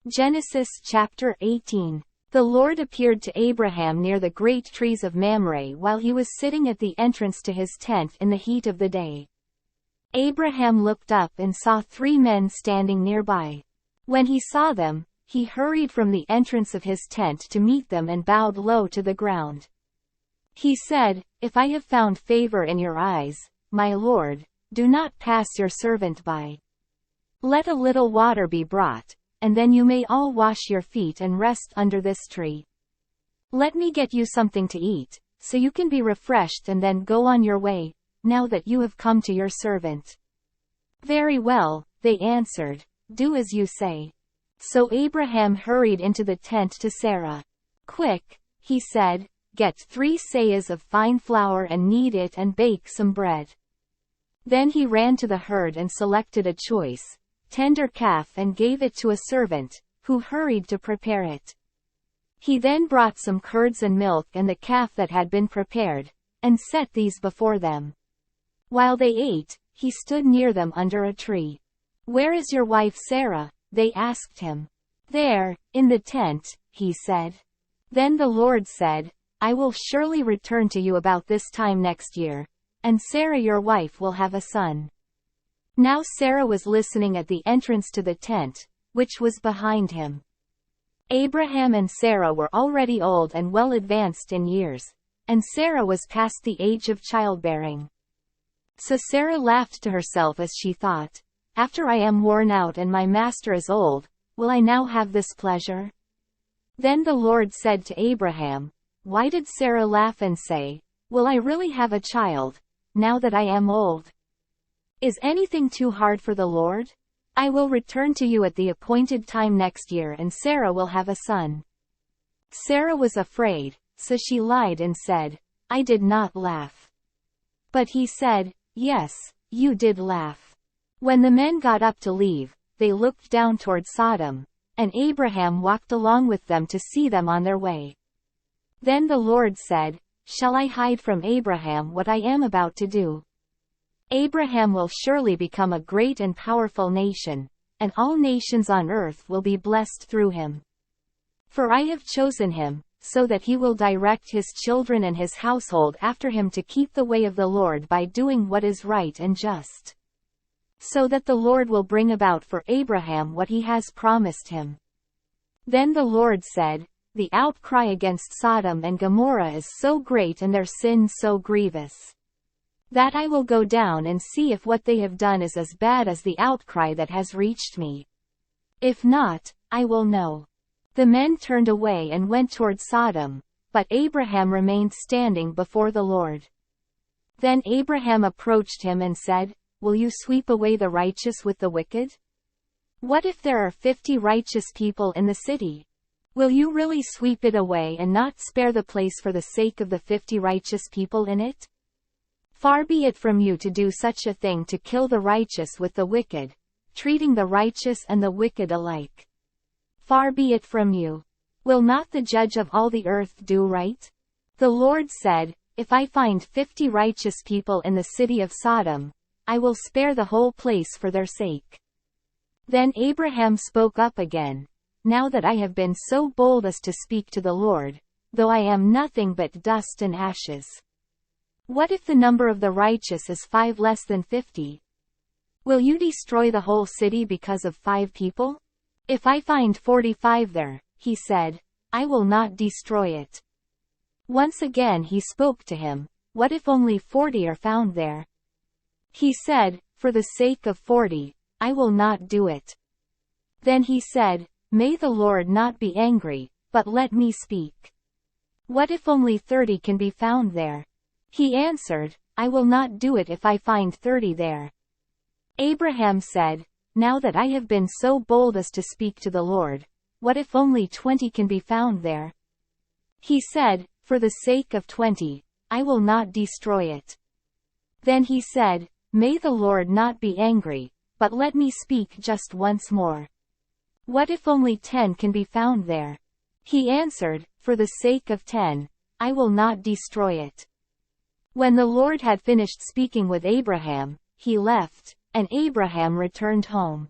Genesis chapter 18. The Lord appeared to Abraham near the great trees of Mamre while he was sitting at the entrance to his tent in the heat of the day. Abraham looked up and saw 3 men standing nearby. When he saw them, he hurried from the entrance of his tent to meet them and bowed low to the ground. He said, "If I have found favor in your eyes, my Lord, do not pass your servant by. Let a little water be brought, and then you may all wash your feet and rest under this tree. Let me get you something to eat, so you can be refreshed and then go on your way, now that you have come to your servant." "Very well," they answered, "do as you say." So Abraham hurried into the tent to Sarah. "Quick," he said, "get 3 seahs of fine flour and knead it and bake some bread." Then he ran to the herd and selected a choice, tender calf and gave it to a servant, who hurried to prepare it. He then brought some curds and milk and the calf that had been prepared, and set these before them. While they ate, he stood near them under a tree. "Where is your wife Sarah?" they asked him. "There, in the tent," he said. Then the Lord said, "I will surely return to you about this time next year, and Sarah your wife will have a son." Now Sarah was listening at the entrance to the tent, which was behind him. Abraham and Sarah were already old and well advanced in years, and Sarah was past the age of childbearing. So Sarah laughed to herself as she thought, "After I am worn out and my master is old, will I now have this pleasure?" Then the Lord said to Abraham, "Why did Sarah laugh and say, 'Will I really have a child, now that I am old?' Is anything too hard for the Lord? I will return to you at the appointed time next year and Sarah will have a son." Sarah was afraid, so she lied and said, "I did not laugh." But he said, "Yes, you did laugh." When the men got up to leave, they looked down toward Sodom, and Abraham walked along with them to see them on their way. Then the Lord said, "Shall I hide from Abraham what I am about to do? Abraham will surely become a great and powerful nation, and all nations on earth will be blessed through him. For I have chosen him, so that he will direct his children and his household after him to keep the way of the Lord by doing what is right and just. So that the Lord will bring about for Abraham what he has promised him." Then the Lord said, "The outcry against Sodom and Gomorrah is so great and their sin so grievous, that I will go down and see if what they have done is as bad as the outcry that has reached me. If not, I will know." The men turned away and went toward Sodom, but Abraham remained standing before the Lord. Then Abraham approached him and said, "Will you sweep away the righteous with the wicked? What if there are 50 righteous people in the city? Will you really sweep it away and not spare the place for the sake of the 50 righteous people in it? Far be it from you to do such a thing, to kill the righteous with the wicked, treating the righteous and the wicked alike. Far be it from you. Will not the judge of all the earth do right?" The Lord said, "If I find 50 righteous people in the city of Sodom, I will spare the whole place for their sake." Then Abraham spoke up again, "Now that I have been so bold as to speak to the Lord, though I am nothing but dust and ashes, what if the number of the righteous is 5 less than 50? Will you destroy the whole city because of 5 people? If I find 45 there," he said, "I will not destroy it." Once again he spoke to him, "What if only 40 are found there?" He said, "For the sake of 40, I will not do it." Then he said, "May the Lord not be angry, but let me speak. What if only 30 can be found there?" He answered, "I will not do it if I find 30 there." Abraham said, "Now that I have been so bold as to speak to the Lord, what if only 20 can be found there?" He said, "For the sake of 20, I will not destroy it." Then he said, "May the Lord not be angry, but let me speak just once more. What if only 10 can be found there?" He answered, "For the sake of 10, I will not destroy it." When the Lord had finished speaking with Abraham, he left, and Abraham returned home.